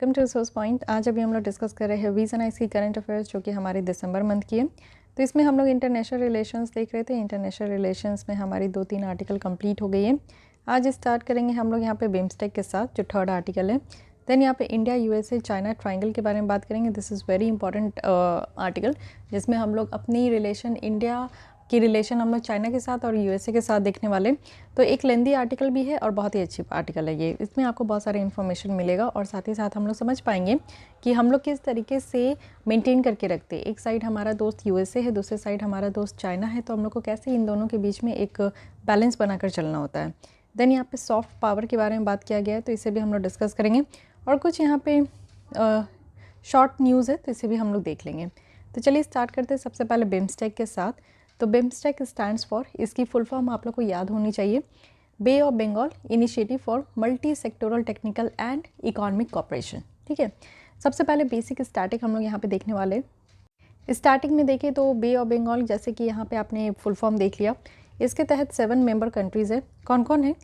Welcome to source point. आज अभी हम लोग डिस्कस कर रहे हैं वीज़न आइस की करंट अफेयर्स जो कि हमारे दिसंबर मंथ की है। तो इसमें हम लोग इंटरनेशनल रिलेशंस देख रहे थे। इंटरनेशनल रिलेशंस में हमारी 2-3 आर्टिकल कंप्लीट हो गई है। आज स्टार्ट करेंगे हम लोग यहाँ पे बिम्स्टेक के साथ, जो थर्ड आर्टिकल है। देन यहाँ पे इंडिया, यूएसए, चाइना ट्राइंगल के बारे में बात करेंगे। This is very important article, जिसमें हम लोग अपनी रिलेशन, इंडिया की रिलेशन हम लोग चाइना के साथ और यूएसए के साथ देखने वाले। तो एक लेंदी आर्टिकल भी है और बहुत ही अच्छी आर्टिकल है ये। इसमें आपको बहुत सारे इन्फॉर्मेशन मिलेगा और साथ ही साथ हम लोग समझ पाएंगे कि हम लोग किस तरीके से मेंटेन करके रखते हैं। एक साइड हमारा दोस्त यूएसए है, दूसरे साइड हमारा दोस्त चाइना है, तो हम लोग को कैसे इन दोनों के बीच में एक बैलेंस बनाकर चलना होता है। देन यहाँ पे सॉफ्ट पावर के बारे में बात किया गया है, तो इसे भी हम लोग डिस्कस करेंगे। और कुछ यहाँ पे शॉर्ट न्यूज़ है, तो इसे भी हम लोग देख लेंगे। तो चलिए स्टार्ट करते हैं सबसे पहले बिम्स्टेक के साथ। तो बिम्स्टेक स्टैंड्स फॉर, इसकी फुल फॉर्म आप लोग को याद होनी चाहिए, bay of Bengal initiative for multi sectoral technical and economic cooperation. ठीक है, सबसे पहले बेसिक स्टैटिक हम लोग यहाँ पे देखने वाले। स्टार्टिंग में देखें तो बे ऑफ बंगाल, जैसे कि यहाँ पे आपने फुल फॉर्म देख लिया, इसके तहत 7 मेंबर कंट्रीज़ है। कौन कौन है?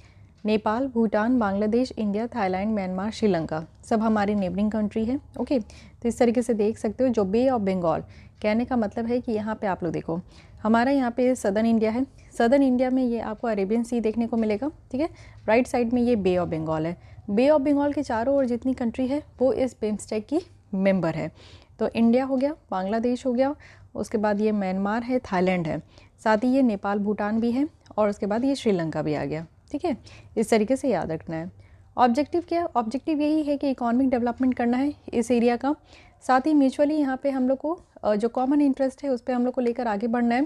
Nepal, Bhutan, Bangladesh, India, Thailand, Myanmar, Sri Lanka, सब हमारी नेबरिंग कंट्री है। ओके, तो इस तरीके से देख सकते हो। जो बे ऑफ बंगाल कहने का मतलब है कि यहाँ पे आप लोग देखो, हमारा यहाँ पे सदर्न इंडिया है। सदर्न इंडिया में ये आपको अरेबियन सी देखने को मिलेगा। ठीक है, राइट साइड में ये बे ऑफ बंगाल है। बे ऑफ बंगाल के चारों ओर जितनी कंट्री है वो इस बिम्स्टेक की मेंबर है। तो इंडिया हो गया, बांग्लादेश हो गया, उसके बाद ये म्यांमार है, थाईलैंड है, साथ ही ये नेपाल, भूटान भी है, और उसके बाद ये श्रीलंका भी आ गया। ठीक है, इस तरीके से याद रखना है। ऑब्जेक्टिव क्या है? ऑब्जेक्टिव यही है कि इकोनॉमिक डेवलपमेंट करना है इस एरिया का। साथ ही म्यूचुअली यहाँ पे हम लोग को जो कॉमन इंटरेस्ट है उस पर हम लोग को लेकर आगे बढ़ना है।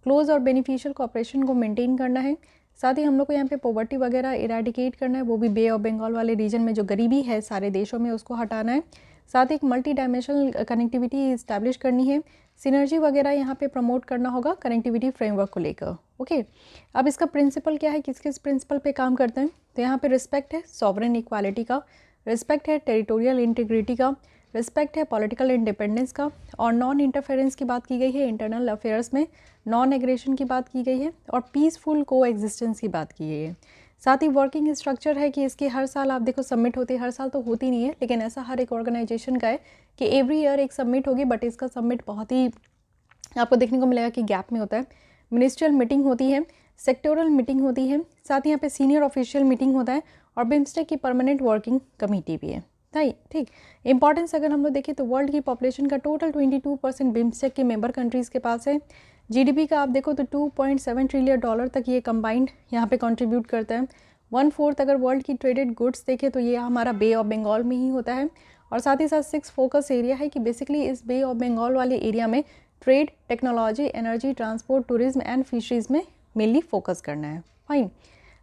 क्लोज और बेनिफिशियल कॉपरेशन को मेंटेन करना है। साथ ही हम लोग को यहाँ पे पॉवर्टी वगैरह इरेडिकेट करना है, वो भी बे ऑफ बंगाल वाले रीजन में जो गरीबी है सारे देशों में उसको हटाना है। साथ ही एक मल्टी डायमेंशनल कनेक्टिविटी इस्टेब्लिश करनी है। सिनर्जी वगैरह यहाँ पे प्रमोट करना होगा कनेक्टिविटी फ्रेमवर्क को लेकर। ओके, अब इसका प्रिंसिपल क्या है, किस किस प्रिंसिपल पे काम करते हैं? तो यहाँ पे रिस्पेक्ट है सॉवरेन इक्वालिटी का, रिस्पेक्ट है टेरिटोरियल इंटीग्रिटी का, रिस्पेक्ट है पॉलिटिकल इंडिपेंडेंस का, और नॉन इंटरफेरेंस की बात की गई है इंटरनल अफेयर्स में, नॉन एग्रेशन की बात की गई है, और पीसफुल को एग्जिस्टेंस की बात की गई है। साथ ही वर्किंग स्ट्रक्चर है कि इसकी हर साल आप देखो सबमिट होती है। हर साल तो होती नहीं है, लेकिन ऐसा हर एक ऑर्गेनाइजेशन का है कि एवरी ईयर एक सबमिट होगी, बट इसका सबमिट बहुत ही आपको देखने को मिलेगा कि गैप में होता है। मिनिस्ट्रियल मीटिंग होती है, सेक्टोरल मीटिंग होती है, साथ ही यहाँ पे सीनियर ऑफिशियल मीटिंग होता है, और बिम्स्टेक की परमानेंट वर्किंग कमेटी भी है। ठीक, इंपॉर्टेंस अगर हम लोग देखें तो वर्ल्ड की पॉपुलेशन का टोटल 22% बिम्स्टेक के मेंबर कंट्रीज़ के पास है। जीडीपी का आप देखो तो $2.7 ट्रिलियन तक ये कंबाइंड यहाँ पे कंट्रीब्यूट करता है। 1/4 अगर वर्ल्ड की ट्रेडेड गुड्स देखें तो ये हमारा बे ऑफ बंगाल में ही होता है। और साथ ही साथ 6 फोकस एरिया है कि बेसिकली इस बे ऑफ बंगाल वाले एरिया में trade, technology, energy, transport, tourism and fisheries में मेनली फोकस करना है। फाइन,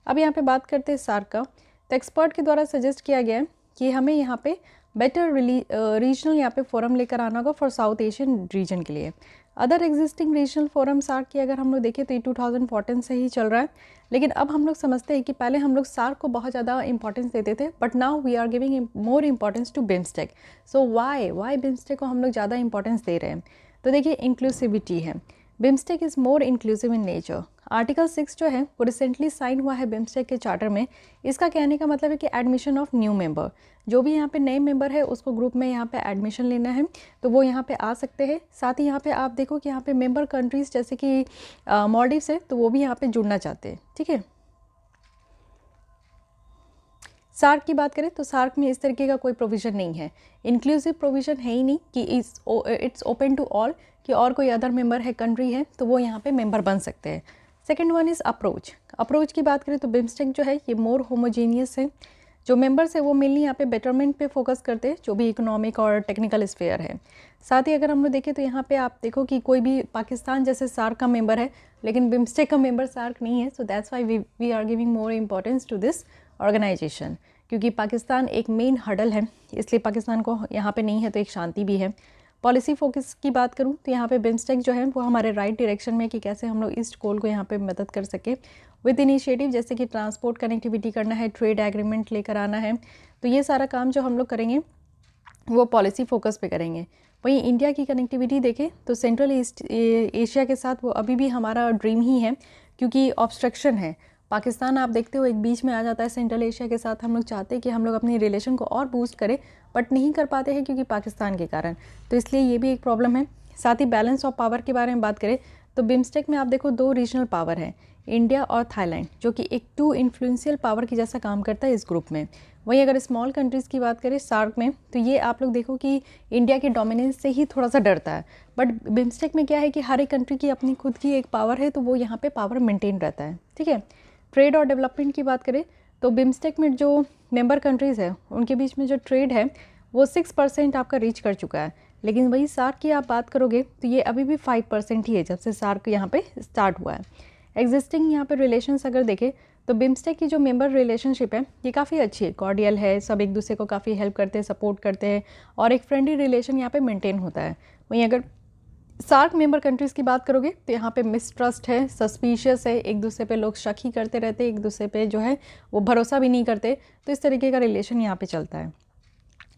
अब यहाँ पे बात करते हैं सार्क का। तो एक्सपर्ट के द्वारा सजेस्ट किया गया है कि हमें यहाँ पे बेटर रीजनल यहाँ पे फोरम लेकर आना होगा फॉर साउथ एशियन रीजन के लिए। Other existing regional forum SAARC की अगर हम लोग देखें तो ये 2014 से ही चल रहा है, लेकिन अब हम लोग समझते हैं कि पहले हम लोग सार्क को बहुत ज़्यादा इंपॉर्टेंस देते थे, but now we are giving more importance to BIMSTEC. So why BIMSTEC को हम लोग ज़्यादा इंपॉर्टेंस दे रहे हैं? तो देखिए, इंक्लूसिविटी है। BIMSTEC is more inclusive in nature. Article 6 जो है वो रिसेंटली साइन हुआ है बिम्स्टेक के चार्टर में। इसका कहने का मतलब है कि एडमिशन ऑफ न्यू मेंबर, जो भी यहाँ पे नए मेंबर है उसको ग्रुप में यहाँ पे एडमिशन लेना है तो वो यहाँ पे आ सकते हैं। साथ ही यहाँ पे आप देखो कि यहाँ पे मेंबर कंट्रीज़ जैसे कि मॉलडीव्स है, तो वो भी यहाँ पे जुड़ना चाहते हैं। ठीक है, सार्क की बात करें तो सार्क में इस तरीके का कोई प्रोविज़न नहीं है, इंक्लूसिव प्रोविज़न है ही नहीं कि इट्स ओपन टू ऑल, कि और कोई अदर मेंबर है, कंट्री है, तो वो यहाँ पे मेंबर बन सकते हैं। सेकंड वन इज़ अप्रोच की बात करें तो बिम्स्टेक जो है ये मोर होमोजीनियस है। जो मेंबर्स है वो मेनली यहाँ पे बेटरमेंट पे फोकस करते हैं, जो भी इकोनॉमिक और टेक्निकल स्फेयर है। साथ ही अगर हम लोग देखें तो यहाँ पे आप देखो कि कोई भी पाकिस्तान जैसे सार्क का मेंबर है, लेकिन बिम्स्टेक का मेंबर सार्क नहीं है। So that's why we are giving more importance to this organization, क्योंकि पाकिस्तान एक मेन हर्डल है, इसलिए पाकिस्तान को यहाँ पे नहीं है, तो एक शांति भी है। पॉलिसी फोकस की बात करूँ तो यहाँ पे बिम्स्टेक जो है वो हमारे राइट डायरेक्शन में कि कैसे हम लोग ईस्ट कोल को यहाँ पे मदद कर सके विद इनिशिएटिव, जैसे कि ट्रांसपोर्ट कनेक्टिविटी करना है, ट्रेड एग्रीमेंट लेकर आना है। तो ये सारा काम जो हम लोग करेंगे वो पॉलिसी फोकस पे करेंगे। वहीं इंडिया की कनेक्टिविटी देखें तो सेंट्रल ईस्ट एशिया के साथ वो अभी भी हमारा ड्रीम ही है, क्योंकि ऑब्स्ट्रक्शन है। पाकिस्तान आप देखते हो एक बीच में आ जाता है सेंट्रल एशिया के साथ। हम लोग चाहते हैं कि हम लोग अपनी रिलेशन को और बूस्ट करें, बट नहीं कर पाते हैं क्योंकि पाकिस्तान के कारण, तो इसलिए ये भी एक प्रॉब्लम है। साथ ही बैलेंस ऑफ पावर के बारे में बात करें तो बिम्स्टेक में आप देखो 2 रीजनल पावर है, इंडिया और थाईलैंड, जो कि एक 2 इन्फ्लुएंशियल पावर की जैसा काम करता है इस ग्रुप में। वहीं अगर स्मॉल कंट्रीज़ की बात करें सार्क में, तो ये आप लोग देखो कि इंडिया के डोमिनेंस से ही थोड़ा सा डरता है, बट बिम्स्टेक में क्या है कि हर एक कंट्री की अपनी खुद की एक पावर है, तो वो यहाँ पे पावर मेंटेन रहता है, ठीक है। ट्रेड और डेवलपमेंट की बात करें तो बिम्स्टेक में जो मेंबर कंट्रीज़ है उनके बीच में जो ट्रेड है वो 6% आपका रीच कर चुका है, लेकिन वही सार्क की आप बात करोगे तो ये अभी भी 5% ही है जब से सार्क यहाँ पे स्टार्ट हुआ है। एग्जिस्टिंग यहाँ पे रिलेशंस अगर देखें तो बिम्स्टेक की जो मेंबर रिलेशनशिप है ये काफ़ी अच्छी है, कॉर्डियल है, सब एक दूसरे को काफ़ी हेल्प करते हैं, सपोर्ट करते हैं और एक फ्रेंडली रिलेशन यहाँ पे मेंटेन होता है। वहीं अगर सार्क मेंबर कंट्रीज़ की बात करोगे तो यहाँ पे मिसट्रस्ट है, सस्पिशियस है, एक दूसरे पे लोग शक ही करते रहते हैं, एक दूसरे पे जो है वो भरोसा भी नहीं करते, तो इस तरीके का रिलेशन यहाँ पे चलता है।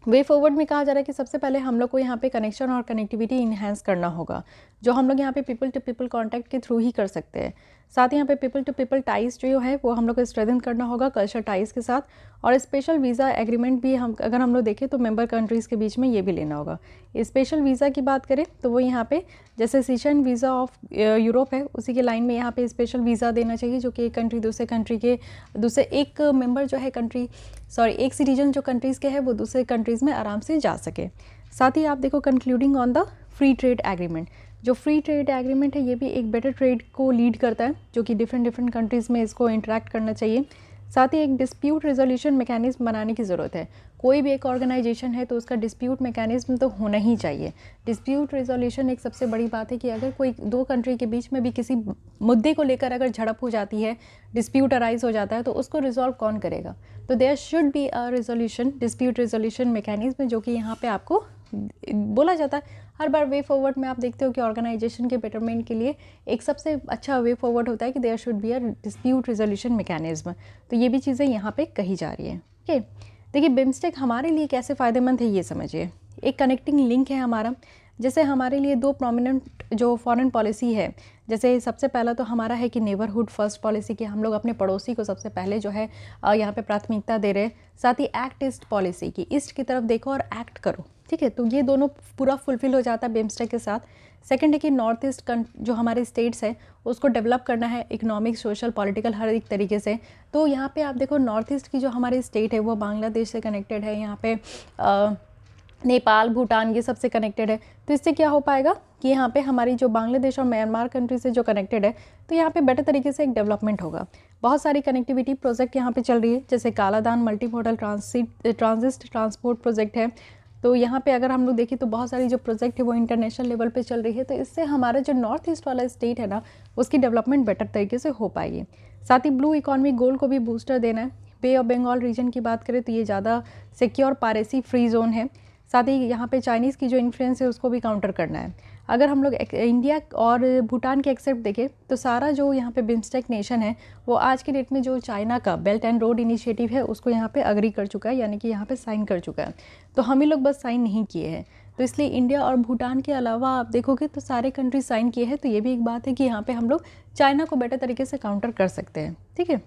वे फॉरवर्ड में कहा जा रहा है कि सबसे पहले हम लोग को यहाँ पे कनेक्शन और कनेक्टिविटी इन्हेंस करना होगा, जो हम लोग यहाँ पे पीपल टू पीपल कांटेक्ट के थ्रू ही कर सकते हैं। साथ ही यहाँ पे पीपल टू पीपल टाइज जो है वो हम लोग को स्ट्रेंथन करना होगा कल्चर टाइज के साथ, और स्पेशल वीज़ा एग्रीमेंट भी हम अगर हम लोग देखें तो मेंबर कंट्रीज़ के बीच में ये भी लेना होगा। स्पेशल वीज़ा की बात करें तो वो यहाँ पे जैसे सीशन वीज़ा ऑफ यूरोप है उसी के लाइन में यहाँ पे स्पेशल वीज़ा देना चाहिए, जो कि एक कंट्री दूसरे कंट्री के दूसरे एक मेंबर जो है एक सिटीजन जो कंट्रीज़ के है वो दूसरे कंट्रीज़ में आराम से जा सके। साथ ही आप देखो concluding on the free trade agreement, जो फ्री ट्रेड एग्रीमेंट है ये भी एक बेटर ट्रेड को लीड करता है, जो कि डिफरेंट कंट्रीज़ में इसको इंटरेक्ट करना चाहिए। साथ ही एक डिस्प्यूट रिजोल्यूशन मैकेनिज्म बनाने की ज़रूरत है। कोई भी एक ऑर्गेनाइजेशन है तो उसका डिस्प्यूट मैकेनिज्म तो होना ही चाहिए। डिस्प्यूट रिजोल्यूशन एक सबसे बड़ी बात है कि अगर कोई 2 कंट्री के बीच में भी किसी मुद्दे को लेकर अगर झड़प हो जाती है, डिस्प्यूट अराइज हो जाता है, तो उसको रिजॉल्व कौन करेगा। तो there should be a resolution, dispute resolution mechanism, जो कि यहाँ पे आपको बोला जाता है हर बार। वे फॉरवर्ड में आप देखते हो कि ऑर्गेनाइजेशन के बेटरमेंट के लिए एक सबसे अच्छा वे फॉरवर्ड होता है कि there should be a dispute resolution mechanism, तो ये भी चीज़ें यहाँ पे कही जा रही है। ओके, देखिए बिम्स्टेक हमारे लिए कैसे फ़ायदेमंद है ये समझिए। एक कनेक्टिंग लिंक है हमारा, जैसे हमारे लिए 2 प्रोमिनेंट जो फॉरेन पॉलिसी है, जैसे सबसे पहला तो हमारा है कि नेबरहुड फर्स्ट पॉलिसी, कि हम लोग अपने पड़ोसी को सबसे पहले जो है यहाँ पे प्राथमिकता दे रहे हैं। साथ ही एक्ट ईस्ट पॉलिसी की ईस्ट की तरफ देखो और एक्ट करो, ठीक है, तो ये दोनों पूरा फुलफिल हो जाता है बिम्स्टेक के साथ। सेकंड है कि नॉर्थ ईस्ट जो हमारे स्टेट्स है उसको डेवलप करना है इकोनॉमिक, सोशल, पॉलिटिकल हर एक तरीके से। तो यहाँ पे आप देखो नॉर्थ ईस्ट की जो हमारी स्टेट है वो बांग्लादेश से कनेक्टेड है, यहाँ पे नेपाल, भूटान, ये सबसे कनेक्टेड है। तो इससे क्या हो पाएगा कि यहाँ पे हमारी जो बांग्लादेश और म्यांमार कंट्री से जो कनेक्टेड है, तो यहाँ पे बेटर तरीके से एक डेवलपमेंट होगा। बहुत सारी कनेक्टिविटी प्रोजेक्ट यहाँ पे चल रही है, जैसे Kaladan multi modal transit transport project है। तो यहाँ पे अगर हम लोग देखें तो बहुत सारी जो प्रोजेक्ट है वो इंटरनेशनल लेवल पे चल रही है, तो इससे हमारा जो नॉर्थ ईस्ट वाला स्टेट है ना उसकी डेवलपमेंट बेटर तरीके से हो पाएगी। साथ ही ब्लू इकॉनमी गोल को भी बूस्टर देना है। बे ऑफ बंगाल रीजन की बात करें तो ये ज़्यादा सिक्योर पायरेसी फ्री जोन है। साथ ही यहाँ पे चाइनीज़ की जो इन्फ्लुएंस है उसको भी काउंटर करना है। अगर हम लोग इंडिया और भूटान के एक्सेप्ट देखें तो सारा जो यहाँ पे बिम्स्टेक नेशन है वो आज के डेट में जो चाइना का बेल्ट एंड रोड इनिशिएटिव है उसको यहाँ पे अग्री कर चुका है, यानी कि यहाँ पे साइन कर चुका है। तो हम ही लोग बस साइन नहीं किए हैं, तो इसलिए इंडिया और भूटान के अलावा आप देखोगे तो सारे कंट्री साइन किए हैं। तो ये भी एक बात है कि यहाँ पर हम लोग चाइना को बेटर तरीके से काउंटर कर सकते हैं, ठीक है।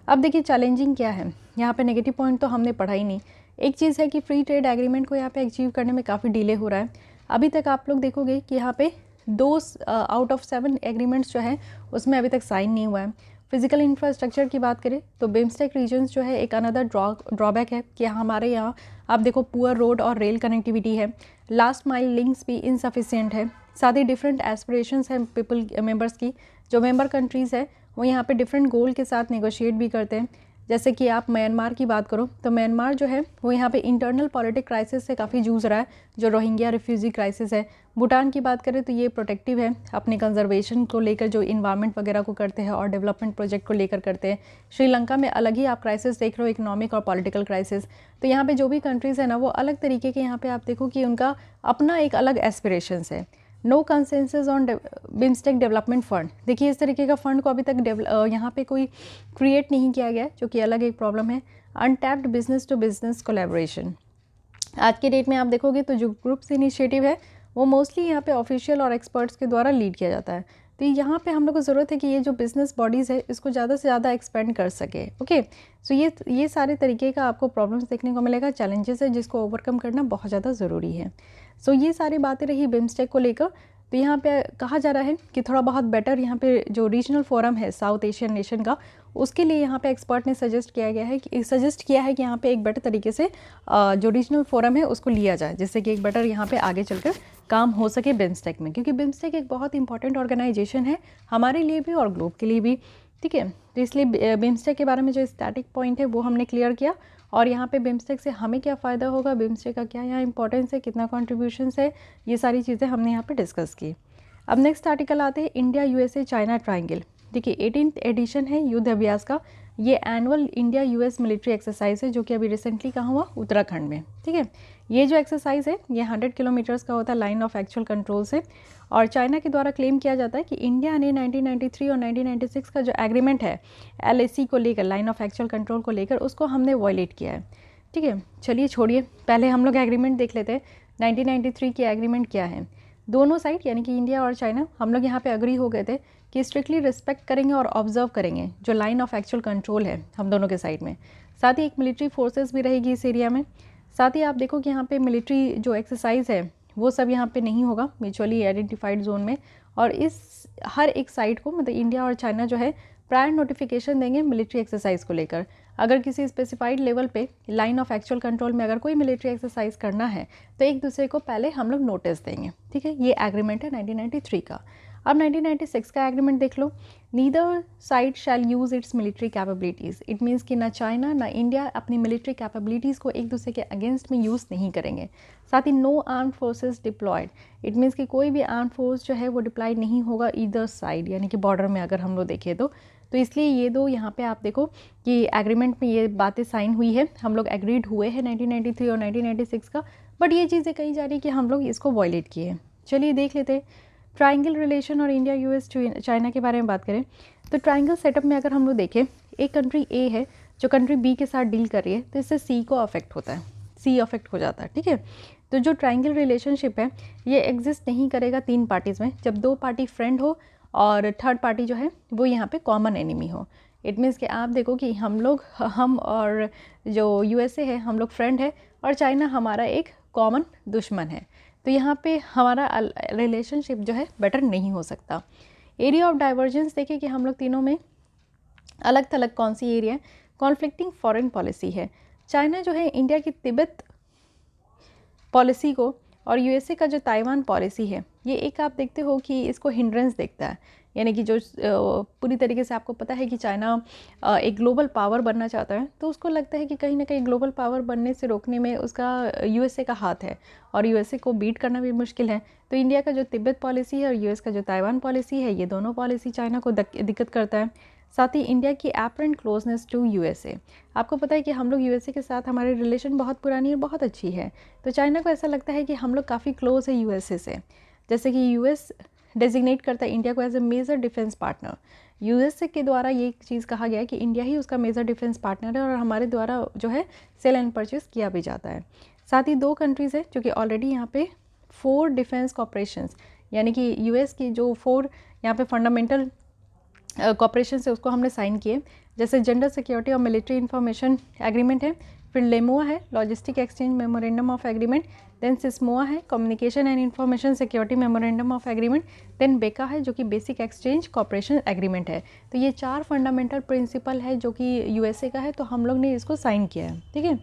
अब देखिए चैलेंजिंग क्या है, यहाँ पे नेगेटिव पॉइंट तो हमने पढ़ा ही नहीं। एक चीज़ है कि फ्री ट्रेड एग्रीमेंट को यहाँ पे अचीव करने में काफ़ी डिले हो रहा है। अभी तक आप लोग देखोगे कि यहाँ पे 2 आउट ऑफ 7 एग्रीमेंट्स जो है उसमें अभी तक साइन नहीं हुआ है। फिजिकल इंफ्रास्ट्रक्चर की बात करें तो बिम्स्टेक रीजन्स जो है एक अनदर ड्रॉबैक है कि हमारे यहाँ आप देखो पुअर रोड और रेल कनेक्टिविटी है, लास्ट माइल लिंक्स भी इनसफिशिएंट है। साथ ही डिफरेंट एस्पिरेशंस हैं पीपल मेंबर्स की, जो मेंबर कंट्रीज़ है वो यहाँ पे डिफरेंट गोल के साथ नेगोशिएट भी करते हैं। जैसे कि आप म्यांमार की बात करो तो म्यांमार जो है वो यहाँ पे इंटरनल पॉलिटिक क्राइसिस से काफ़ी जूझ रहा है, जो रोहिंग्या रिफ्यूजी क्राइसिस है। भूटान की बात करें तो ये प्रोटेक्टिव है, अपने कंजर्वेशन को लेकर जो इन्वायरमेंट वगैरह को करते हैं और डेवलपमेंट प्रोजेक्ट को लेकर करते हैं। श्रीलंका में अलग ही आप क्राइसिस देख रहे हो, इकोनॉमिक और पॉलिटिकल क्राइसिस। तो यहाँ पे जो भी कंट्रीज़ है ना वो अलग तरीके के, यहाँ पे आप देखो कि उनका अपना एक अलग एस्पिरेशंस है। No consensus on BIMSTEC development fund, देखिए इस तरीके का फंड को अभी तक यहाँ पे कोई क्रिएट नहीं किया गया, जो कि अलग एक प्रॉब्लम है। Untapped business to business collaboration, आज के डेट में आप देखोगे तो जो ग्रुप्स इनिशिएटिव है वो मोस्टली यहाँ पे ऑफिशियल और एक्सपर्ट्स के द्वारा लीड किया जाता है। तो यहाँ पे हम लोग को ज़रूरत है कि ये जो बिज़नेस बॉडीज़ है इसको ज़्यादा से ज़्यादा एक्सपेंड कर सके। ओके, सो ये सारे तरीके का आपको प्रॉब्लम्स देखने को मिलेगा, चैलेंजेस है जिसको ओवरकम करना बहुत ज़्यादा ज़रूरी है। सो ये सारी बातें रही बिम्स्टेक को लेकर। तो यहाँ पे कहा जा रहा है कि थोड़ा बहुत बेटर यहाँ पे जो रीजनल फोरम है साउथ एशियन नेशन का, उसके लिए यहाँ पे एक्सपर्ट ने सजेस्ट किया है कि यहाँ पे एक बेटर तरीके से जो रीजनल फोरम है उसको लिया जाए, जिससे कि एक बेटर यहाँ पे आगे चलकर काम हो सके बिम्स्टेक में, क्योंकि बिम्स्टेक एक बहुत इंपॉर्टेंट ऑर्गेनाइजेशन है हमारे लिए भी और ग्लोब के लिए भी। ठीक है, तो इसलिए बिम्स्टेक के बारे में जो स्टैटिक पॉइंट है वो हमने क्लियर किया, और यहाँ पे बिम्स्टेक से हमें क्या फ़ायदा होगा, बिम्स्टेक का क्या यहाँ इंपॉर्टेंस है, कितना कॉन्ट्रीब्यूशंस है, ये सारी चीज़ें हमने यहाँ पे डिस्कस की। अब नेक्स्ट आर्टिकल आते हैं इंडिया यूएसए चाइना ट्रायंगल। देखिए 18th एडिशन है युद्ध अभ्यास का, ये annual India US military exercise है जो कि अभी रिसेंटली कहाँ हुआ, उत्तराखंड में। ठीक है, ये जो एक्सरसाइज है ये 100 किलोमीटर्स का होता है लाइन ऑफ एक्चुअल कंट्रोल से, और चाइना के द्वारा क्लेम किया जाता है कि इंडिया ने 1993 और 1996 का जो एग्रीमेंट है LAC को लेकर, लाइन ऑफ एक्चुअल कंट्रोल को लेकर, उसको हमने वायलेट किया है। ठीक है, चलिए छोड़िए, पहले हम लोग एग्रीमेंट देख लेते हैं। 1993 की एग्रीमेंट क्या है, दोनों साइड यानी कि इंडिया और चाइना हम लोग यहाँ पे अग्री हो गए थे कि स्ट्रिक्टली रिस्पेक्ट करेंगे और ऑब्जर्व करेंगे जो लाइन ऑफ एक्चुअल कंट्रोल है हम दोनों के साइड में। साथ ही एक मिलिट्री फोर्सेस भी रहेगी इस एरिया में। साथ ही आप देखो कि यहाँ पे मिलिट्री जो एक्सरसाइज है वो सब यहाँ पे नहीं होगा म्यूचुअली आइडेंटिफाइड जोन में, और इस हर एक साइड को मतलब इंडिया और चाइना जो है प्रायर नोटिफिकेशन देंगे मिलिट्री एक्सरसाइज को लेकर। अगर किसी स्पेसिफाइड लेवल पे लाइन ऑफ एक्चुअल कंट्रोल में अगर कोई मिलिट्री एक्सरसाइज करना है तो एक दूसरे को पहले हम लोग नोटिस देंगे। ठीक है, ये एग्रीमेंट है 1993 का। अब 1996 का एग्रीमेंट देख लो। Neither side shall use its military capabilities, it means कि ना चाइना ना इंडिया अपनी मिलिट्री कैपेबिलिटीज़ को एक दूसरे के अगेंस्ट में यूज़ नहीं करेंगे। साथ ही no armed forces deployed, it means कि कोई भी आर्म्ड फोर्स जो है वो डिप्लॉयड नहीं होगा ईदर साइड, यानी कि बॉर्डर में अगर हम लोग देखें तो इसलिए ये दो यहाँ पे आप देखो कि एग्रीमेंट में ये बातें साइन हुई है, हम लोग एग्रीड हुए हैं 1993 और 1996 का, बट ये चीज़ें कही जा रही कि हम लोग इसको वायलेट किए। चलिए देख लेते हैं ट्रायंगल रिलेशन और इंडिया यूएस चाइना के बारे में बात करें तो ट्रायंगल सेटअप में अगर हम लोग देखें, एक कंट्री ए है जो कंट्री बी के साथ डील कर रही है, तो इससे सी को अफेक्ट होता है, सी अफेक्ट हो जाता है। ठीक है, तो जो ट्रायंगल रिलेशनशिप है ये एग्जिस्ट नहीं करेगा तीन पार्टीज़ में, जब दो पार्टी फ्रेंड हो और थर्ड पार्टी जो है वो यहाँ पे कॉमन एनिमी हो। इट मीन्स कि आप देखो कि हम और जो यूएसए है हम लोग फ्रेंड है और चाइना हमारा एक कॉमन दुश्मन है, तो यहाँ पे हमारा रिलेशनशिप जो है बेटर नहीं हो सकता। एरिया ऑफ डाइवर्जेंस देखिए कि हम लोग तीनों में अलग थलग कौन सी एरिया है, कॉन्फ्लिक्टिंग फॉरेन पॉलिसी है। चाइना जो है इंडिया की तिब्बत पॉलिसी को और यूएसए का जो ताइवान पॉलिसी है ये एक आप देखते हो कि इसको हिंड्रेंस देखता है, यानी कि जो पूरी तरीके से आपको पता है कि चाइना एक ग्लोबल पावर बनना चाहता है, तो उसको लगता है कि कहीं ना कहीं ग्लोबल पावर बनने से रोकने में उसका यूएसए का हाथ है और यूएसए को बीट करना भी मुश्किल है। तो इंडिया का जो तिब्बत पॉलिसी है और यूएस का जो ताइवान पॉलिसी है, ये दोनों पॉलिसी चाइना को दिक्कत करता है। साथ ही इंडिया की एपरेंट क्लोजनेस टू यूएसए, आपको पता है कि हम लोग यूएसए के साथ हमारी रिलेशन बहुत पुरानी और बहुत अच्छी है, तो चाइना को ऐसा लगता है कि हम लोग काफ़ी क्लोज है यूएसए से, जैसे कि यूएस डेजिग्नेट करता है इंडिया को as a major defence partner. USA के द्वारा ये चीज़ कहा गया है कि इंडिया ही उसका मेजर डिफेंस पार्टनर है और हमारे द्वारा जो है सेल एंड परचेज किया भी जाता है। साथ ही दो कंट्रीज़ है जो कि ऑलरेडी यहाँ पे 4 डिफेंस कॉपरेशंस, यानी कि यूएस की जो 4 यहाँ पे फंडामेंटल कॉपरेशन है उसको हमने साइन किए, जैसे जेंडर सिक्योरिटी और मिलिट्री इंफॉर्मेशन एग्रीमेंट है, फिर लेमोआ है logistic exchange memorandum of agreement, then CISMOA है communication and information security memorandum of agreement, then BECA है जो कि बेसिक एक्सचेंज कॉपरेशन एग्रीमेंट है। तो ये 4 फंडामेंटल प्रिंसिपल है जो कि यूएसए का है, तो हम लोग ने इसको साइन किया है। ठीक है,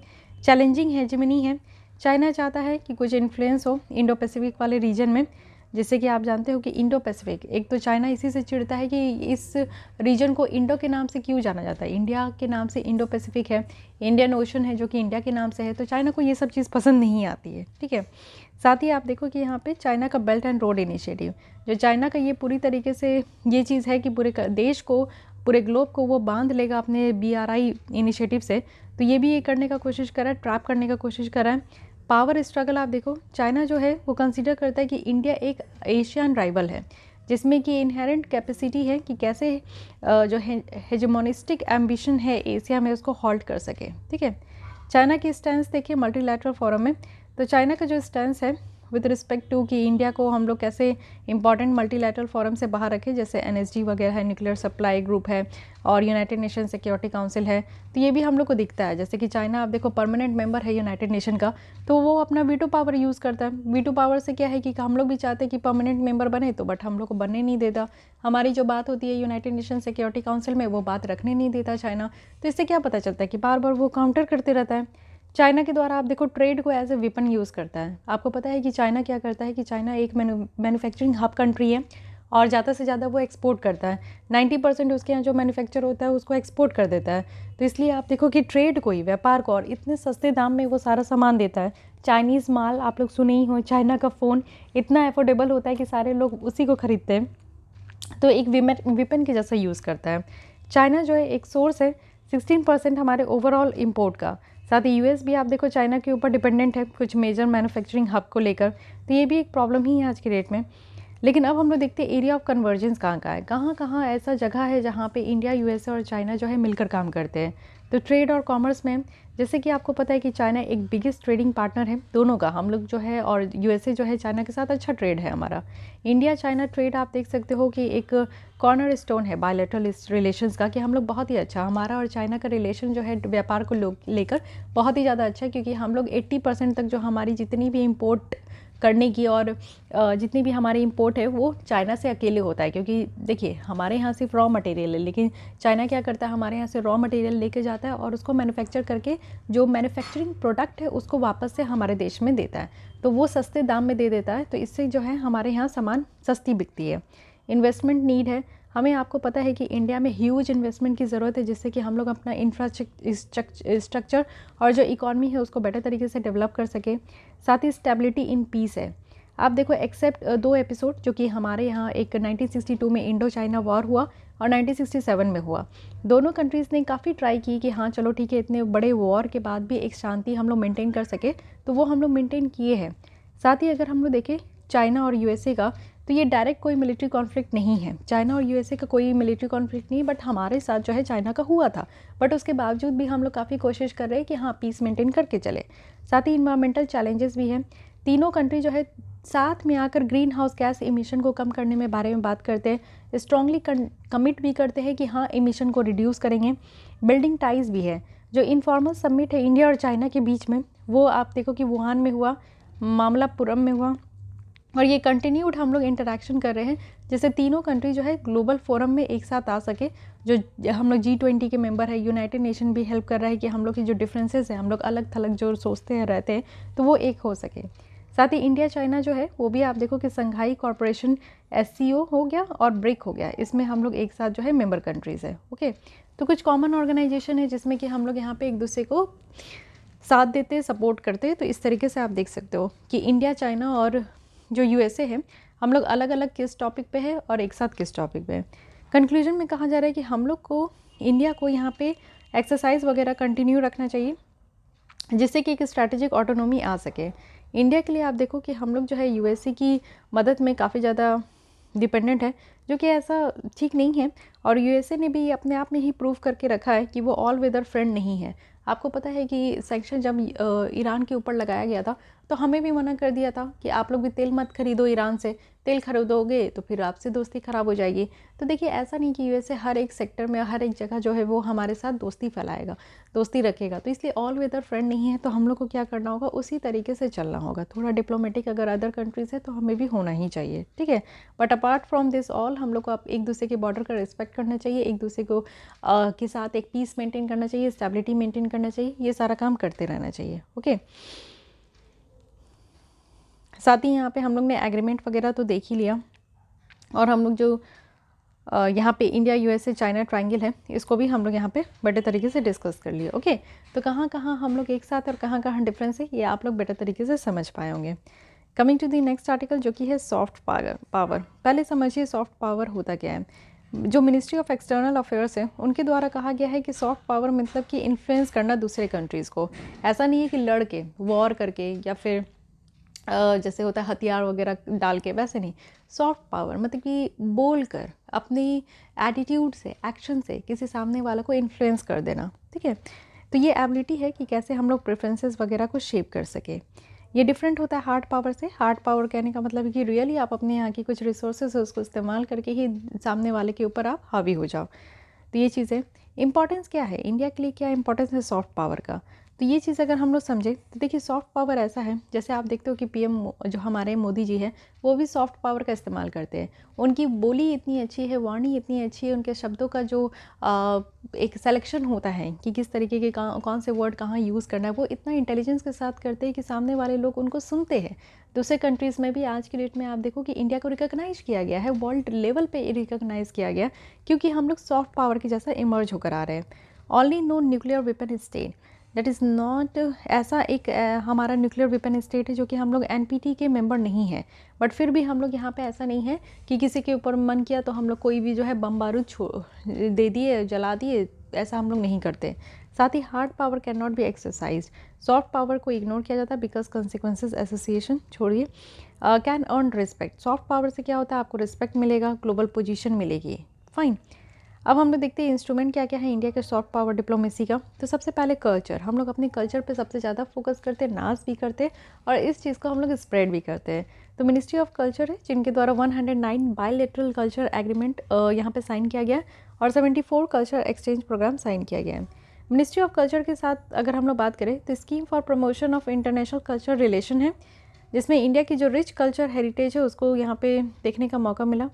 चैलेंजिंग हेजेमनी है, चाइना चाहता है कि कुछ इन्फ्लुएंस हो इंडो पैसिफिक वाले रीजन में, जैसे कि आप जानते हो कि इंडो पैसिफिक, एक तो चाइना इसी से चिढ़ता है कि इस रीजन को इंडो के नाम से क्यों जाना जाता है, इंडिया के नाम से इंडो पैसिफिक है, इंडियन ओशन है जो कि इंडिया के नाम से है, तो चाइना को ये सब चीज़ पसंद नहीं आती है। ठीक है, साथ ही आप देखो कि यहाँ पे चाइना का बेल्ट एंड रोड इनिशिएटिव, जो चाइना का ये पूरी तरीके से ये चीज़ है कि पूरे देश को, पूरे ग्लोब को वो बांध लेगा अपने BRI इनिशिएटिव से, तो ये भी ये करने का कोशिश कर रहा है, ट्रैप करने का कोशिश कर रहा है। पावर स्ट्रगल आप देखो, चाइना जो है वो कंसीडर करता है कि इंडिया एक एशियन राइवल है जिसमें कि इनहेरेंट कैपेसिटी है कि कैसे जो हेजेमोनिस्टिक एम्बिशन है एशिया में उसको हॉल्ट कर सके। ठीक है, चाइना की स्टैंस देखिए मल्टीलैटरल फोरम में, तो चाइना का जो स्टैंस है विद रिस्पेक्ट टू कि इंडिया को हम लोग कैसे इंपॉर्टेंट मल्टीलैटरल फोरम से बाहर रखें, जैसे NSG वगैरह है, न्यूक्लियर सप्लाई ग्रुप है और यूनाइटेड नेशन सिक्योरिटी काउंसिल है, तो ये भी हम लोग को दिखता है। जैसे कि चाइना आप देखो परमानेंट मेंबर है यूनाइटेड नेशन का, तो वो अपना वीटो पावर यूज़ करता है। वीटो पावर से क्या है कि हम लोग भी चाहते हैं कि परमानेंट मेंबर बने, तो बट हम लोग को बनने नहीं देता। हमारी जो बात होती है यूनाइटेड नेशन सिक्योरिटी काउंसिल में, वो बात रखने नहीं देता चाइना। तो इससे क्या पता चलता है कि बार बार वो काउंटर करते रहता है। चाइना के द्वारा आप देखो ट्रेड को एज ए वेपन यूज़ करता है। आपको पता है कि चाइना क्या करता है कि चाइना एक मैन्युफैक्चरिंग हब कंट्री है और ज़्यादा से ज़्यादा वो एक्सपोर्ट करता है। 90% उसके यहाँ जो मैन्युफैक्चर होता है उसको एक्सपोर्ट कर देता है। तो इसलिए आप देखो कि ट्रेड को ही, व्यापार को, और इतने सस्ते दाम में वो सारा सामान देता है। चाइनीज़ माल आप लोग सुने ही हो, चाइना का फ़ोन इतना अफोर्डेबल होता है कि सारे लोग उसी को खरीदते हैं। तो एक वेपन के जैसा यूज़ करता है। चाइना जो है एक सोर्स है 16% हमारे ओवरऑल इंपोर्ट का। साथ ही यूएस भी आप देखो चाइना के ऊपर डिपेंडेंट है कुछ मेजर मैन्युफैक्चरिंग हब को लेकर। तो ये भी एक प्रॉब्लम ही है आज के डेट में। लेकिन अब हम लोग देखते हैं एरिया ऑफ कन्वर्जेंस कहाँ है, कहाँ कहाँ ऐसा जगह है जहाँ पे इंडिया, यूएसए और चाइना जो है मिलकर काम करते हैं। तो ट्रेड और कॉमर्स में जैसे कि आपको पता है कि चाइना एक बिगेस्ट ट्रेडिंग पार्टनर है दोनों का, हम लोग जो है, और यूएसए जो है चाइना के साथ अच्छा ट्रेड है हमारा। इंडिया चाइना ट्रेड आप देख सकते हो कि एक कॉर्नर स्टोन है बायलैटरल रिलेशंस का, कि हम लोग बहुत ही अच्छा, हमारा और चाइना का रिलेशन जो है व्यापार को लेकर बहुत ही ज़्यादा अच्छा है। क्योंकि हम लोग 80% तक जो हमारी जितनी भी इम्पोर्ट करने की और जितनी भी हमारी इंपोर्ट है वो चाइना से अकेले होता है। क्योंकि देखिए हमारे यहाँ सिर्फ रॉ मटेरियल है, लेकिन चाइना क्या करता है, हमारे यहाँ से रॉ मटेरियल लेके जाता है और उसको मैन्युफैक्चर करके जो मैन्युफैक्चरिंग प्रोडक्ट है उसको वापस से हमारे देश में देता है। तो वो सस्ते दाम में दे देता है, तो इससे जो है हमारे यहाँ सामान सस्ती बिकती है। इन्वेस्टमेंट नीड है हमें, आपको पता है कि इंडिया में ह्यूज इन्वेस्टमेंट की ज़रूरत है, जिससे कि हम लोग अपना इंफ्रास्ट्रक्चर और जो इकॉनमी है उसको बेटर तरीके से डेवलप कर सके। साथ ही स्टेबिलिटी इन पीस है। आप देखो एक्सेप्ट 2 एपिसोड जो कि हमारे यहाँ एक 1962 में इंडो चाइना वॉर हुआ और 1967 में हुआ, दोनों कंट्रीज़ ने काफ़ी ट्राई की कि हाँ चलो ठीक है, इतने बड़े वॉर के बाद भी एक शांति हम लोग मेंटेन कर सके, तो वो हम लोग मेंटेन किए हैं। साथ ही अगर हम लोग देखें चाइना और यूएसए का, तो ये डायरेक्ट कोई मिलिट्री कॉन्फ्लिक्ट नहीं है। चाइना और यूएसए का कोई मिलिट्री कॉन्फ्लिक्ट नहीं, बट हमारे साथ जो है चाइना का हुआ था। बट उसके बावजूद भी हम लोग काफ़ी कोशिश कर रहे हैं कि हाँ पीस मेंटेन करके चले। साथ ही इन्वायरमेंटल चैलेंजेस भी हैं। तीनों कंट्री जो है साथ में आकर ग्रीन हाउस गैस इमिशन को कम करने में बारे में बात करते हैं, स्ट्रांगली कमिट भी करते हैं कि हाँ इमिशन को रिड्यूस करेंगे। बिल्डिंग टाइज भी है। जो इनफॉर्मल समिट है इंडिया और चाइना के बीच में, वो आप देखो कि वुहान में हुआ, मामल्लपुरम में हुआ, और ये कंटिन्यूड हम लोग इंटरेक्शन कर रहे हैं, जैसे तीनों कंट्री जो है ग्लोबल फोरम में एक साथ आ सके। जो हम लोग G20 के मेंबर है, यूनाइटेड नेशन भी हेल्प कर रहा है कि हम लोग की जो डिफरेंसेस हैं, हम लोग अलग थलग जो सोचते हैं रहते हैं, तो वो एक हो सके। साथ ही इंडिया चाइना जो है वो भी आप देखो कि संघाई कॉरपोरेशन SCO हो गया और ब्रिक हो गया, इसमें हम लोग एक साथ जो है मेंबर कंट्रीज़ है। ओके, तो कुछ कॉमन ऑर्गेनाइजेशन है जिसमें कि हम लोग यहाँ पे एक दूसरे को साथ देते, सपोर्ट करते। तो इस तरीके से आप देख सकते हो कि इंडिया, चाइना और जो यूएसए है, हम लोग अलग अलग किस टॉपिक पे है और एक साथ किस टॉपिक पे है। कंक्लूजन में कहा जा रहा है कि हम लोग को, इंडिया को यहाँ पे एक्सरसाइज वगैरह कंटिन्यू रखना चाहिए, जिससे कि एक स्ट्रैटेजिक ऑटोनॉमी आ सके। इंडिया के लिए आप देखो कि हम लोग जो है यूएसए की मदद में काफ़ी ज़्यादा डिपेंडेंट है, जो कि ऐसा ठीक नहीं है। और यूएसए ने भी अपने आप में ही प्रूव करके रखा है कि वो ऑल वेदर फ्रेंड नहीं है। आपको पता है कि सैंक्शन जब ईरान के ऊपर लगाया गया था, तो हमें भी मना कर दिया था कि आप लोग भी तेल मत खरीदो ईरान से, तेल खरीदोगे तो फिर आपसे दोस्ती ख़राब हो जाएगी। तो देखिए ऐसा नहीं कि यूएसए हर एक सेक्टर में, हर एक जगह जो है वो हमारे साथ दोस्ती फैलाएगा, दोस्ती रखेगा। तो इसलिए ऑल वेदर फ्रेंड नहीं है, तो हम लोग को क्या करना होगा, उसी तरीके से चलना होगा। थोड़ा डिप्लोमेटिक अगर अदर कंट्रीज़ है तो हमें भी होना ही चाहिए, ठीक है। But apart from this all, हम लोग को एक दूसरे के बॉर्डर का रिस्पेक्ट करना चाहिए, एक दूसरे को के साथ एक पीस मेंटेन करना चाहिए, स्टेबिलिटी मेंटेन करना चाहिए, ये सारा काम करते रहना चाहिए। ओके, साथ ही यहाँ पे हम लोग ने एग्रीमेंट वगैरह तो देख ही लिया, और हम लोग जो यहाँ पे इंडिया, यूएसए, चाइना ट्रायंगल है, इसको भी हम लोग यहाँ पे बड़े तरीके से डिस्कस कर लिए। ओके, तो कहाँ कहाँ हम लोग एक साथ और कहाँ कहाँ डिफरेंस है, ये आप लोग बेटर तरीके से समझ पाए होंगे। Coming to the next article, जो कि है सॉफ्ट पावर। पहले समझिए सॉफ्ट पावर होता क्या है। जो मिनिस्ट्री ऑफ एक्सटर्नल अफेयर्स है, उनके द्वारा कहा गया है कि सॉफ्ट पावर मतलब कि इन्फ्लुएंस करना दूसरे कंट्रीज़ को। ऐसा नहीं है कि लड़ के, वॉर करके, या फिर जैसे होता है हथियार वगैरह डाल के, वैसे नहीं। सॉफ्ट पावर मतलब कि बोल कर, अपनी एटीट्यूड से, एक्शन से किसी सामने वाला को इन्फ्लुएंस कर देना, ठीक है। तो ये एबिलिटी है कि कैसे हम लोग प्रेफरेंसेस वगैरह को शेप कर सके। ये डिफरेंट होता है हार्ड पावर से। हार्ड पावर कहने का मतलब है कि रियली आप अपने यहाँ की कुछ रिसोर्सेज है उसको इस्तेमाल करके ही सामने वाले के ऊपर आप हावी हो जाओ। तो ये चीज़ है। इम्पॉर्टेंस क्या है इंडिया के लिए, क्या इंपॉर्टेंस है सॉफ्ट पावर का, तो ये चीज़ अगर हम लोग समझें तो देखिए सॉफ्ट पावर ऐसा है, जैसे आप देखते हो कि पीएम जो हमारे मोदी जी हैं वो भी सॉफ्ट पावर का इस्तेमाल करते हैं। उनकी बोली इतनी अच्छी है, वाणी इतनी अच्छी है, उनके शब्दों का जो एक सिलेक्शन होता है कि किस तरीके के कौन से वर्ड कहाँ यूज़ करना है, वो इतना इंटेलिजेंस के साथ करते हैं कि सामने वाले लोग उनको सुनते हैं। दूसरे कंट्रीज़ में भी आज की डेट में आप देखो कि इंडिया को रिकॉग्नाइज किया गया है, वर्ल्ड लेवल पे रिकॉग्नाइज किया गया, क्योंकि हम लोग सॉफ्ट पावर की जैसा इमर्ज होकर आ रहे हैं। Only no nuclear weapon state, that is not ऐसा एक हमारा न्यूक्लियर वेपन स्टेट है जो कि हम लोग एनपीटी के मेंबर नहीं है, बट फिर भी हम लोग यहाँ पे ऐसा नहीं है कि किसी के ऊपर मन किया तो हम लोग कोई भी जो है बम बारूद दे दिए, जला दिए, ऐसा हम लोग नहीं करते। साथ ही hard power can not be exercise, soft power को इग्नोर किया जाता है बिकॉज कॉन्सिक्वेंसेज एसोसिएशन छोड़िए। Can earn respect, soft power से क्या होता है आपको रिस्पेक्ट मिलेगा, ग्लोबल पोजीशन मिलेगी। फाइन, अब हम लोग देखते हैं इंस्ट्रूमेंट क्या क्या है इंडिया के सॉफ्ट पावर डिप्लोमेसी का। तो सबसे पहले कल्चर, हम लोग अपने कल्चर पे सबसे ज़्यादा फोकस करते हैं, नाच भी करते हैं और इस चीज़ को हम लोग स्प्रेड भी करते हैं। तो मिनिस्ट्री ऑफ कल्चर है जिनके द्वारा 109 बायलैटरल कल्चर एग्रीमेंट यहाँ पे साइन किया गया है और 74 कल्चर एक्सचेंज प्रोग्राम साइन किया गया है। मिनिस्ट्री ऑफ कल्चर के साथ अगर हम लोग बात करें तो scheme for promotion of international culture relation है, जिसमें इंडिया की जो रिच कल्चर हेरिटेज है उसको यहाँ पे देखने का मौका मिला।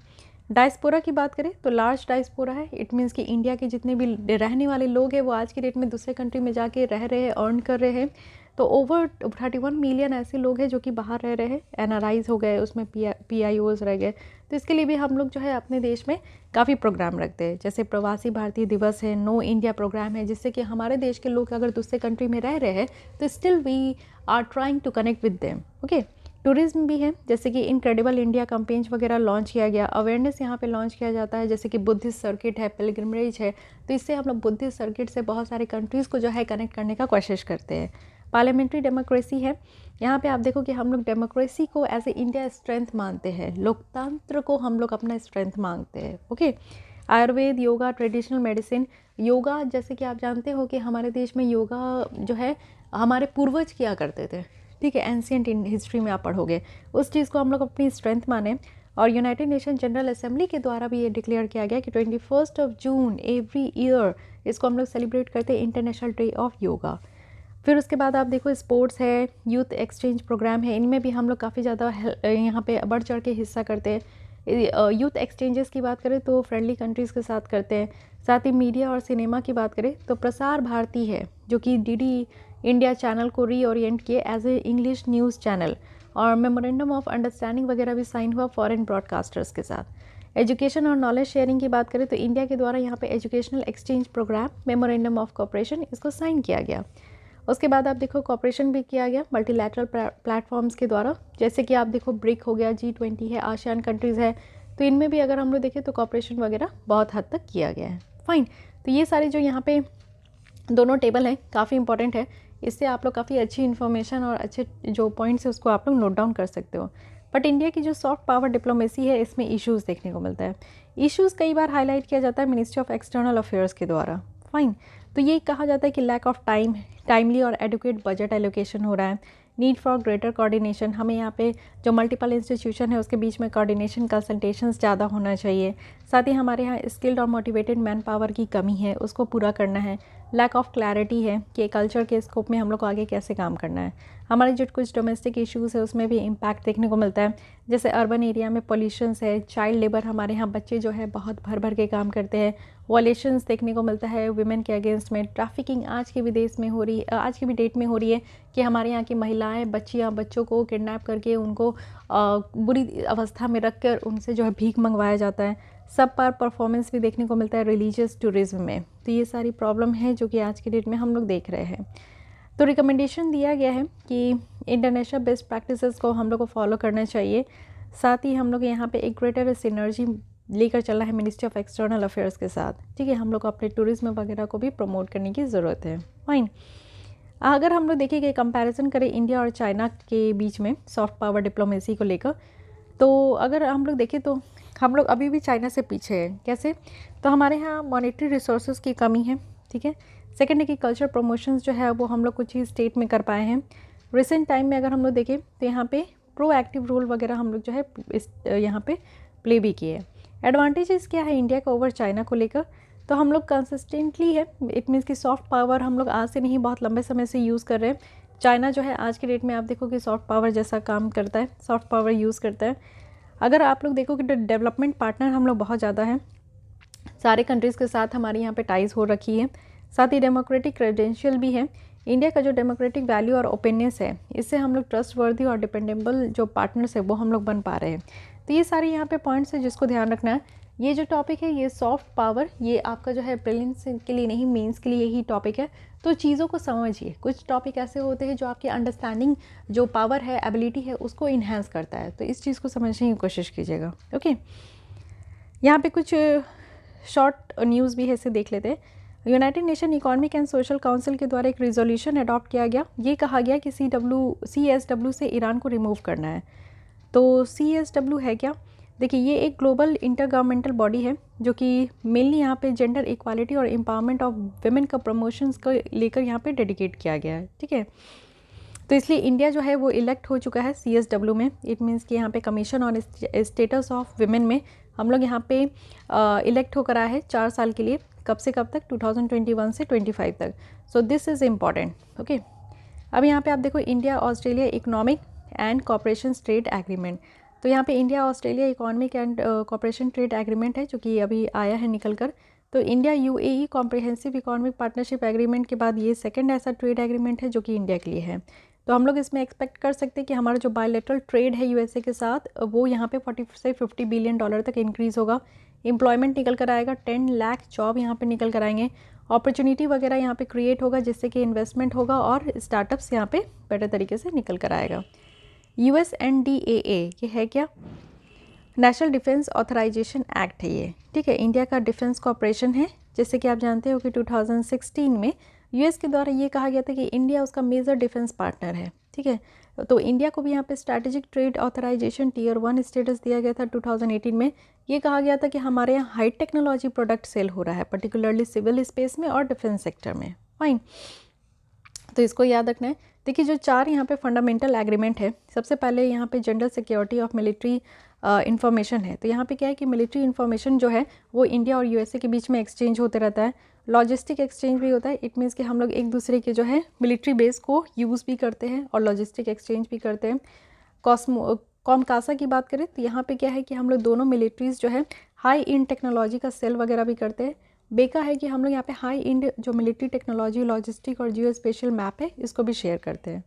डायस्पोरा की बात करें तो लार्ज डायस्पोरा है, इट मीन्स कि इंडिया के जितने भी रहने वाले लोग हैं वो आज की डेट में दूसरे कंट्री में जाके रह रहे हैं, अर्न कर रहे हैं। तो ओवर 31 मिलियन ऐसे लोग हैं जो कि बाहर रह रहे हैं, एनआरआईज हो गए, उसमें पीआईओज रह गए। तो इसके लिए भी हम लोग जो है अपने देश में काफ़ी प्रोग्राम रखते हैं, जैसे प्रवासी भारतीय दिवस है, नो इंडिया प्रोग्राम है, जिससे कि हमारे देश के लोग अगर दूसरे कंट्री में रह रहे हैं तो still we are trying to connect with them. Okay, tourism भी है, जैसे कि इनक्रेडिबल इंडिया कैंपेन्स वगैरह लॉन्च किया गया, अवेयरनेस यहाँ पे लॉन्च किया जाता है, जैसे कि बुद्धिस्ट सर्किट है, पिलग्रिमेज है। तो इससे हम लोग बुद्धिस्ट सर्किट से बहुत सारे कंट्रीज़ को जो है कनेक्ट करने का कोशिश करते हैं। पार्लियामेंट्री डेमोक्रेसी है, यहाँ पे आप देखो कि हम लोग डेमोक्रेसी को एज ए इंडिया स्ट्रेंथ मानते हैं, लोकतंत्र को हम लोग अपना स्ट्रेंथ मांगते हैं। Okay, Ayurveda, yoga, traditional medicine, yoga जैसे कि आप जानते हो कि हमारे देश में योगा जो है हमारे पूर्वज किया करते थे, ठीक है, एंशियंट हिस्ट्री में आप पढ़ोगे, उस चीज़ को हम लोग अपनी स्ट्रेंथ माने। और यूनाइटेड नेशन जनरल असेंबली के द्वारा भी ये डिक्लेयर किया गया कि 21 जून एवरी ईयर इसको हम लोग सेलिब्रेट करते हैं, इंटरनेशनल डे ऑफ योगा। फिर उसके बाद आप देखो स्पोर्ट्स है, यूथ एक्सचेंज प्रोग्राम है, इनमें भी हम लोग काफ़ी ज़्यादा यहाँ पे बढ़ चढ़ के हिस्सा करते हैं। यूथ एक्सचेंजेस की बात करें तो फ्रेंडली कंट्रीज़ के साथ करते हैं। साथ ही मीडिया और सिनेमा की बात करें तो प्रसार भारती है जो कि डीडी इंडिया चैनल को रीओरिएंट किए as a English news channel, और मेमोरेंडम ऑफ अंडरस्टैंडिंग वगैरह भी साइन हुआ फॉरेन ब्रॉडकास्टर्स के साथ। एजुकेशन और नॉलेज शेयरिंग की बात करें तो इंडिया के द्वारा यहाँ पे educational exchange programme memorandum of cooperation इसको साइन किया गया। उसके बाद आप देखो कॉपरेशन भी किया गया मल्टीलैटरल प्लेटफॉर्म्स के द्वारा, जैसे कि आप देखो ब्रिक हो गया, G20 है, आसियान कंट्रीज़ है, तो इनमें भी अगर हम लोग देखें तो कॉपरेशन वगैरह बहुत हद तक किया गया है। फाइन, तो ये सारे जो यहाँ पे दोनों टेबल हैं काफ़ी इंपॉर्टेंट है, इससे आप लोग काफ़ी अच्छी इन्फॉर्मेशन और अच्छे जो पॉइंट्स है उसको आप लोग नोट डाउन कर सकते हो। बट इंडिया की जो सॉफ्ट पावर डिप्लोमेसी है इसमें इश्यूज़ देखने को मिलता है। इश्यूज़ कई बार हाईलाइट किया जाता है मिनिस्ट्री ऑफ एक्सटर्नल अफेयर्स के द्वारा। फाइन, तो ये कहा जाता है कि लैक ऑफ टाइमली और एडुकेट बजट एलोकेशन हो रहा है, नीड फॉर ग्रेटर कोऑर्डिनेशन, हमें यहाँ पे जो मल्टीपल इंस्टीट्यूशन है उसके बीच में कोऑर्डिनेशन कंसल्टेशंस ज़्यादा होना चाहिए। साथ ही हमारे यहाँ स्किल्ड और मोटिवेटेड मैन पावर की कमी है, उसको पूरा करना है। लैक ऑफ क्लैरिटी है कि कल्चर के स्कोप में हम लोग को आगे कैसे काम करना है। हमारे जो कुछ डोमेस्टिक इश्यूज़ है उसमें भी इम्पैक्ट देखने को मिलता है, जैसे अर्बन एरिया में पॉल्यूशंस है, चाइल्ड लेबर, हमारे यहाँ बच्चे जो है बहुत भर भर के काम करते हैं, वॉलेशंस देखने को मिलता है वुमेन के अगेंस्ट में, ट्रैफिकिंग आज के भी देश में हो रही है, आज की भी डेट में हो रही है कि हमारे यहाँ की महिलाएं बच्चों को किडनैप करके उनको बुरी अवस्था में रख कर उनसे जो है भीख मंगवाया जाता है। सब पर परफॉर्मेंस भी देखने को मिलता है रिलीजियस टूरिज्म में। तो ये सारी प्रॉब्लम है जो कि आज की डेट में हम लोग देख रहे हैं। तो रिकमेंडेशन दिया गया है कि इंटरनेशनल बेस्ट प्रैक्टिसेस को हम लोग को फॉलो करना चाहिए। साथ ही हम लोग यहाँ पे एक ग्रेटर सिनर्जी लेकर चलना है मिनिस्ट्री ऑफ एक्सटर्नल अफेयर्स के साथ, ठीक है, हम लोग को अपने टूरिज्म वगैरह को भी प्रमोट करने की ज़रूरत है। फाइन, अगर हम लोग देखिए कि कंपैरिजन करें इंडिया और चाइना के बीच में सॉफ्ट पावर डिप्लोमेसी को लेकर, तो अगर हम लोग देखें तो हम लोग अभी भी चाइना से पीछे हैं। कैसे? तो हमारे यहाँ मॉनेटरी रिसोर्सेज की कमी है, ठीक है। सेकेंड है कि कल्चर प्रमोशंस जो है वो हम लोग कुछ ही स्टेट में कर पाए हैं। रिसेंट टाइम में अगर हम लोग देखें तो यहाँ पे प्रोएक्टिव रोल वगैरह हम लोग जो है इस यहाँ पे प्ले भी किए हैं। एडवांटेजेस क्या है इंडिया का ओवर चाइना को लेकर, तो हम लोग कंसिस्टेंटली है, इट मीन्स कि सॉफ्ट पावर हम लोग आज से नहीं बहुत लंबे समय से यूज़ कर रहे हैं। चाइना जो है आज के डेट में आप देखो कि सॉफ्ट पावर जैसा काम करता है, सॉफ्ट पावर यूज़ करता है। अगर आप लोग देखो कि डेवलपमेंट पार्टनर हम लोग बहुत ज़्यादा हैं, सारे कंट्रीज़ के साथ हमारी यहाँ पे टाइज हो रखी है, साथ ही डेमोक्रेटिक क्रेडेंशियल भी है। इंडिया का जो डेमोक्रेटिक वैल्यू और ओपिनियंस है, इससे हम लोग ट्रस्ट वर्दी और डिपेंडेबल जो पार्टनर्स है वो हम लोग बन पा रहे हैं। तो ये सारे यहाँ पे पॉइंट्स हैं जिसको ध्यान रखना है। ये जो टॉपिक है ये सॉफ्ट पावर, ये आपका जो है प्रीलिम्स के लिए नहीं, मेंस के लिए यही टॉपिक है। तो चीज़ों को समझिए, कुछ टॉपिक ऐसे होते हैं जो आपकी अंडरस्टैंडिंग जो पावर है, एबिलिटी है, उसको इन्हेंस करता है, तो इस चीज़ को समझने की कोशिश कीजिएगा। ओके, यहाँ पे कुछ शॉर्ट न्यूज़ भी है, इसे देख लेते हैं। United nation economic and social council के द्वारा एक रिजोल्यूशन अडॉप्ट किया गया। ये कहा गया कि CSW से ईरान को रिमूव करना है। तो CSW है क्या? देखिए, ये एक ग्लोबल इंटरगवर्नमेंटल बॉडी है जो कि मेनली यहाँ पे जेंडर इक्वालिटी और एम्पावरमेंट ऑफ वुमेन का प्रमोशंस को लेकर यहाँ पे डेडिकेट किया गया है। ठीक है, तो इसलिए इंडिया जो है वो इलेक्ट हो चुका है CSW में। इट मीन्स कि यहाँ पे commission on status of women में हम लोग यहाँ पे इलेक्ट होकर आए हैं 4 साल के लिए। कब से कब तक? 2021 से 25 तक। So this is important. Okay, अब यहाँ पे आप देखो India Australia economic and cooperation trade agreement. तो यहाँ पे India Australia economic and cooperation trade agreement है जो कि अभी आया है निकल कर। तो India UAE comprehensive economic partnership agreement के बाद ये सेकंड ऐसा ट्रेड एग्रीमेंट है जो कि इंडिया के लिए है। तो हम लोग इसमें एक्सपेक्ट कर सकते हैं कि हमारा जो बायलैटरल ट्रेड है USA के साथ, वो यहाँ पे 40 से 50 बिलियन डॉलर तक इंक्रीज़ होगा। एम्प्लॉयमेंट निकल कर आएगा, 10 लाख जॉब यहाँ पे निकल कर आएंगे। अपॉर्चुनिटी वगैरह यहाँ पे क्रिएट होगा जिससे कि इन्वेस्टमेंट होगा और स्टार्टअप्स यहाँ पे बेटर तरीके से निकल कर आएगा। USNDAA ये है क्या? नेशनल डिफेंस ऑथराइजेशन एक्ट है ये। ठीक है, इंडिया का डिफेंस कॉपरेशन है। जैसे कि आप जानते हो कि 2016 में US के द्वारा ये कहा गया था कि इंडिया उसका मेजर डिफेंस पार्टनर है। ठीक है, तो इंडिया को भी यहाँ पे strategic trade authorisation Tier 1 status दिया गया था 2018 में। ये कहा गया था कि हमारे यहाँ हाई टेक्नोलॉजी प्रोडक्ट सेल हो रहा है, पर्टिकुलरली सिविल स्पेस में और डिफेंस सेक्टर में। फाइन, तो इसको याद रखना है। देखिए, जो 4 यहाँ पे फंडामेंटल एग्रीमेंट है, सबसे पहले यहाँ पे general security of military information है। तो यहाँ पे क्या है कि मिलिट्री इन्फॉर्मेशन जो है वो इंडिया और USA के बीच में एक्सचेंज होते रहता है। लॉजिस्टिक एक्सचेंज भी होता है। इट मीन्स कि हम लोग एक दूसरे के जो है मिलिट्री बेस को यूज़ भी करते हैं और लॉजिस्टिक एक्सचेंज भी करते हैं। कॉमकासा की बात करें तो यहाँ पे क्या है कि हम लोग दोनों मिलिट्रीज़ जो है हाई इंड टेक्नोलॉजी का सेल वगैरह भी करते हैं। बेका है कि हम लोग यहाँ पे हाई इंड जो मिलिट्री टेक्नोलॉजी, लॉजिस्टिक और जियो स्पेशल मैप है, इसको भी शेयर करते हैं।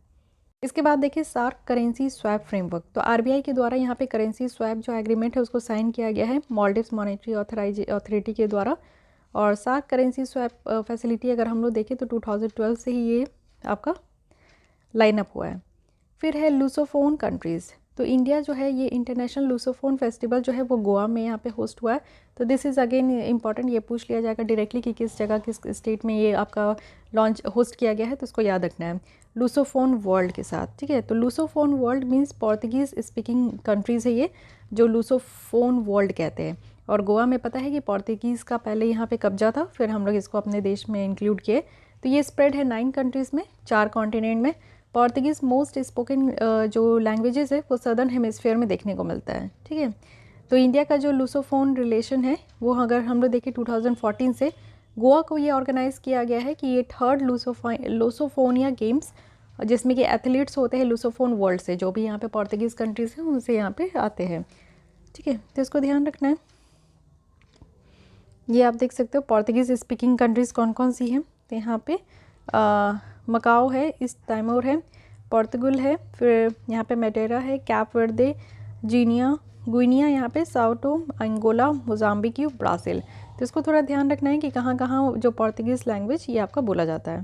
इसके बाद देखिए सार्क करेंसी स्वैप फ्रेमवर्क। तो RBI के द्वारा यहाँ पे करेंसी स्वैप जो एग्रीमेंट है उसको साइन किया गया है मॉलडीव्स मॉनेटरी अथॉरिटी के द्वारा। और सार्क करेंसी स्वैप फैसिलिटी अगर हम लोग देखें तो 2012 से ही ये आपका लाइनअप हुआ है। फिर है लूसोफोन कंट्रीज़। तो इंडिया जो है ये इंटरनेशनल लूसोफोन फेस्टिवल जो है वो गोवा में यहाँ पे होस्ट हुआ है। तो दिस इज़ अगेन इंपॉर्टेंट, ये पूछ लिया जाएगा डायरेक्टली कि किस जगह किस स्टेट में ये आपका लॉन्च होस्ट किया गया है, तो इसको याद रखना है लूसोफोन वर्ल्ड के साथ। ठीक है, तो Lusophone world means Portuguese speaking countries है ये, जो लूसोफोन वर्ल्ड कहते हैं। और गोवा में पता है कि पोर्तुगीज़ का पहले यहाँ पे कब्जा था, फिर हम लोग इसको अपने देश में इंक्लूड किए। तो ये स्प्रेड है 9 कंट्रीज़ में, 4 कॉन्टिनेंट में। पोर्तुगीज़ मोस्ट स्पोकन जो लैंग्वेजेस है वो सदर्न हेमिस्फीयर में देखने को मिलता है। ठीक है, तो इंडिया का जो लूसोफोन रिलेशन है वो अगर हम लोग देखें 2014 से गोवा को ये ऑर्गेनाइज़ किया गया है कि ये 3rd लूसोफोनिया गेम्स, जिसमें कि एथलीट्स होते हैं लूसोफोन वर्ल्ड से, जो भी यहाँ पे पोर्तुगीज़ कंट्रीज़ हैं उनसे यहाँ पे आते हैं। ठीक है, तो इसको ध्यान रखना है। ये आप देख सकते हो पोर्तुगीज़ स्पीकिंग कंट्रीज़ कौन कौन सी हैं। तो यहाँ पे मकाओ है, ईस्ट टाइमोर है, पोर्तुगल है, फिर यहाँ पे मैडेरा है, कैप वर्दे, गुइनिया यहाँ पे, Sao Tome, Angola, Mozambique, Brazil. तो इसको थोड़ा ध्यान रखना है कि कहाँ कहाँ जो पोर्तुगीज़ लैंग्वेज ये आपका बोला जाता है।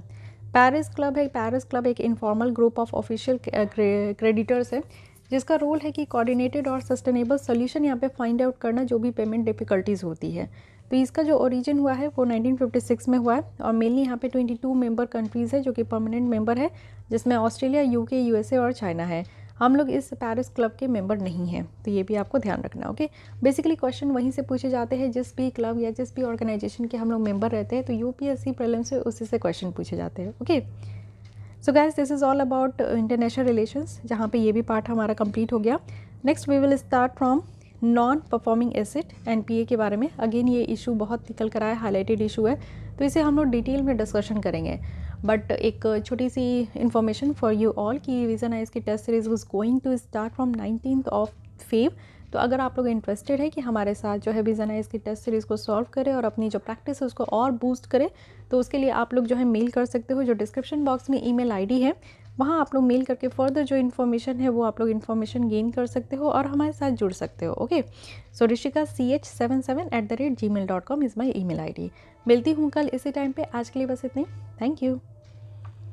पेरिस क्लब है। पेरिस क्लब एक informal group of official creditors है जिसका रोल है कि कोऑर्डिनेटेड और सस्टेनेबल सोल्यूशन यहाँ पे फाइंड आउट करना जो भी पेमेंट डिफ़िकल्टीज़ होती है। तो इसका जो ओरिजिन हुआ है वो 1956 में हुआ है और मेनली यहाँ पे 22 मेंबर कंट्रीज़ है जो कि परमानेंट मेंबर है, जिसमें ऑस्ट्रेलिया, UK, USA और चाइना है। हम लोग इस पेरिस क्लब के मेंबर नहीं हैं, तो ये भी आपको ध्यान रखना। ओके, बेसिकली क्वेश्चन वहीं से पूछे जाते हैं जिस भी क्लब या जिस भी ऑर्गेनाइजेशन के हम लोग मेंबर रहते हैं, तो UPSC प्रीलिम्स से उसी से क्वेश्चन पूछे जाते हैं। Okay, so guys this is all about international relations, जहाँ पे ये भी पार्ट हमारा कंप्लीट हो गया। Next we will start from non performing asset NPA के बारे में। अगेन ये इशू बहुत निकल कर आया, हाईलाइटेड इशू है, तो इसे हम लोग डिटेल में डिस्कशन करेंगे। बट एक छोटी सी इन्फॉर्मेशन फॉर यू ऑल कि विजन आइज की test series was going to start from 19th of Feb. तो अगर आप लोग इंटरेस्टेड है कि हमारे साथ जो है विजन आइज की टेस्ट सीरीज़ को सॉल्व करें और अपनी जो प्रैक्टिस है उसको और बूस्ट करें, तो उसके लिए आप लोग जो है मेल कर सकते हो। जो डिस्क्रिप्शन बॉक्स में ईमेल आईडी है वहाँ आप लोग मेल करके फर्दर जो इन्फॉर्मेशन है वो आप लोग इन्फॉर्मेशन गेन कर सकते हो और हमारे साथ जुड़ सकते हो। Okay, so Rishika CH77@gmail.com is my email ID. मिलती हूँ कल इसी टाइम पे। आज के लिए बस इतनी। Thank you.